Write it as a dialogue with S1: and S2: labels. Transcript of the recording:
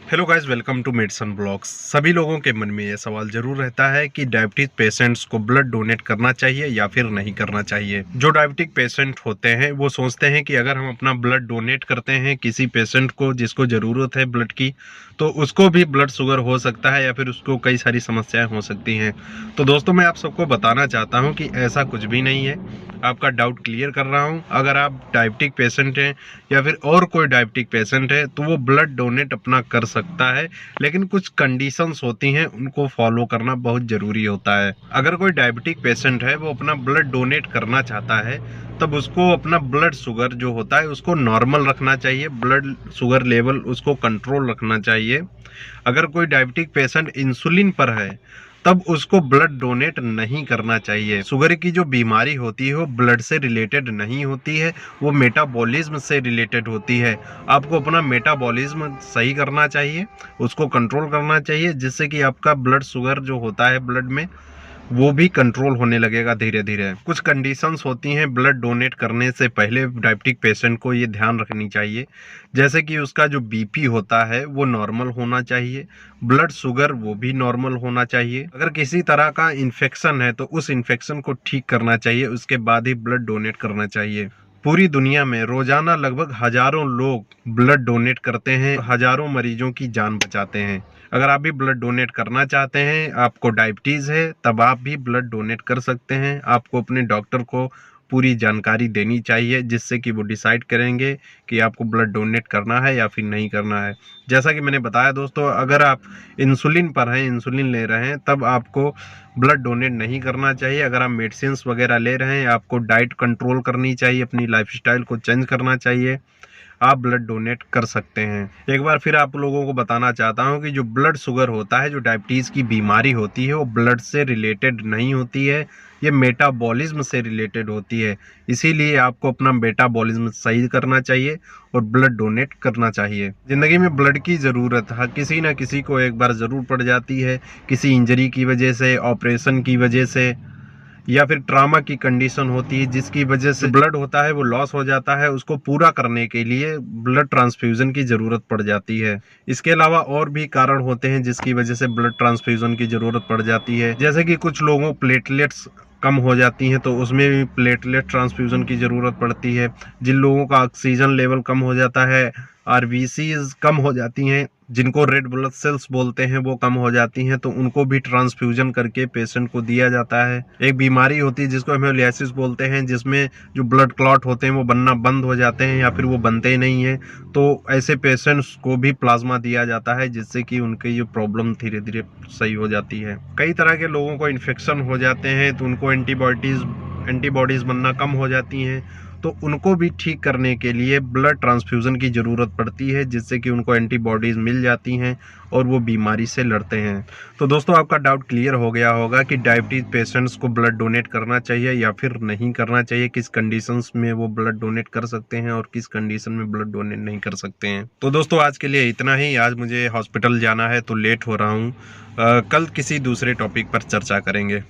S1: Hello guys, welcome to medicine blogs. सभी लोगों के मन में ये सवाल जरूर रहता है कि डायबिटीज पेशेंट्स को ब्लड डोनेट करना चाहिए या फिर नहीं करना चाहिए। जो डायबिटिक पेशेंट होते हैं वो सोचते हैं कि अगर हम अपना ब्लड डोनेट करते हैं किसी पेशेंट को जिसको ज़रूरत है ब्लड की, तो उसको भी ब्लड शुगर हो सकता है या फिर उसको कई सारी समस्याएं हो सकती हैं। तो दोस्तों, मैं आप सबको बताना चाहता हूँ कि ऐसा कुछ भी नहीं है। आपका डाउट क्लियर कर रहा हूँ। अगर आप डायबिटिक पेशेंट हैं या फिर और कोई डायबिटिक पेशेंट है तो वो ब्लड डोनेट अपना कर सकता है, लेकिन कुछ कंडीशंस होती हैं, उनको फॉलो करना बहुत ज़रूरी होता है। अगर कोई डायबिटिक पेशेंट है वो अपना ब्लड डोनेट करना चाहता है, तब उसको अपना ब्लड शुगर जो होता है उसको नॉर्मल रखना चाहिए, ब्लड शुगर लेवल उसको कंट्रोल रखना चाहिए। अगर कोई डायबिटिक पेशेंट इंसुलिन पर है तब उसको ब्लड डोनेट नहीं करना चाहिए। शुगर की जो बीमारी होती है वो ब्लड से रिलेटेड नहीं होती है, वो मेटाबॉलिज्म से रिलेटेड होती है। आपको अपना मेटाबॉलिज्म सही करना चाहिए, उसको कंट्रोल करना चाहिए, जिससे कि आपका ब्लड शुगर जो होता है ब्लड में वो भी कंट्रोल होने लगेगा धीरे धीरे। कुछ कंडीशंस होती हैं ब्लड डोनेट करने से पहले डायबिटिक पेशेंट को ये ध्यान रखनी चाहिए, जैसे कि उसका जो बीपी होता है वो नॉर्मल होना चाहिए, ब्लड शुगर वो भी नॉर्मल होना चाहिए। अगर किसी तरह का इन्फेक्शन है तो उस इन्फेक्शन को ठीक करना चाहिए, उसके बाद ही ब्लड डोनेट करना चाहिए। पूरी दुनिया में रोजाना लगभग हजारों लोग ब्लड डोनेट करते हैं, हजारों मरीजों की जान बचाते हैं। अगर आप भी ब्लड डोनेट करना चाहते हैं, आपको डायबिटीज़ है, तब आप भी ब्लड डोनेट कर सकते हैं। आपको अपने डॉक्टर को पूरी जानकारी देनी चाहिए, जिससे कि वो डिसाइड करेंगे कि आपको ब्लड डोनेट करना है या फिर नहीं करना है। जैसा कि मैंने बताया दोस्तों, अगर आप इंसुलिन पर हैं, इंसुलिन ले रहे हैं, तब आपको ब्लड डोनेट नहीं करना चाहिए। अगर आप मेडिसिन्स वगैरह ले रहे हैं, आपको डाइट कंट्रोल करनी चाहिए, अपनी लाइफस्टाइल को चेंज करना चाहिए, आप ब्लड डोनेट कर सकते हैं। एक बार फिर आप लोगों को बताना चाहता हूं कि जो ब्लड शुगर होता है, जो डायबिटीज़ की बीमारी होती है, वो ब्लड से रिलेटेड नहीं होती है, ये मेटाबॉलिज्म से रिलेटेड होती है। इसीलिए आपको अपना मेटाबॉलिज्म सही करना चाहिए और ब्लड डोनेट करना चाहिए। ज़िंदगी में ब्लड की ज़रूरत हर किसी न किसी को एक बार ज़रूर पड़ जाती है, किसी इंजरी की वजह से, ऑपरेशन की वजह से, या फिर ट्रामा की कंडीशन होती है जिसकी वजह से ब्लड होता है वो लॉस हो जाता है। उसको पूरा करने के लिए ब्लड ट्रांसफ्यूजन की ज़रूरत पड़ जाती है। इसके अलावा और भी कारण होते हैं जिसकी वजह से ब्लड ट्रांसफ्यूजन की ज़रूरत पड़ जाती है, जैसे कि कुछ लोगों प्लेटलेट्स कम हो जाती हैं तो उसमें भी प्लेटलेट ट्रांसफ्यूजन की ज़रूरत पड़ती है। जिन लोगों का ऑक्सीजन लेवल कम हो जाता है, आरबीसीज कम हो जाती हैं, जिनको रेड ब्लड सेल्स बोलते हैं वो कम हो जाती हैं, तो उनको भी ट्रांसफ्यूजन करके पेशेंट को दिया जाता है। एक बीमारी होती है जिसको हेमोलियासिस बोलते हैं, जिसमें जो ब्लड क्लॉट होते हैं वो बनना बंद हो जाते हैं या फिर वो बनते ही नहीं हैं, तो ऐसे पेशेंट्स को भी प्लाज्मा दिया जाता है, जिससे कि उनकी ये प्रॉब्लम धीरे धीरे सही हो जाती है। कई तरह के लोगों को इन्फेक्शन हो जाते हैं तो उनको एंटीबॉडीज़ बनना कम हो जाती हैं, तो उनको भी ठीक करने के लिए ब्लड ट्रांसफ्यूज़न की ज़रूरत पड़ती है, जिससे कि उनको एंटीबॉडीज़ मिल जाती हैं और वो बीमारी से लड़ते हैं। तो दोस्तों, आपका डाउट क्लियर हो गया होगा कि डायबिटीज़ पेशेंट्स को ब्लड डोनेट करना चाहिए या फिर नहीं करना चाहिए, किस कंडीशंस में वो ब्लड डोनेट कर सकते हैं और किस कंडीशन में ब्लड डोनेट नहीं कर सकते हैं। तो दोस्तों, आज के लिए इतना ही। आज मुझे हॉस्पिटल जाना है तो लेट हो रहा हूँ। कल किसी दूसरे टॉपिक पर चर्चा करेंगे।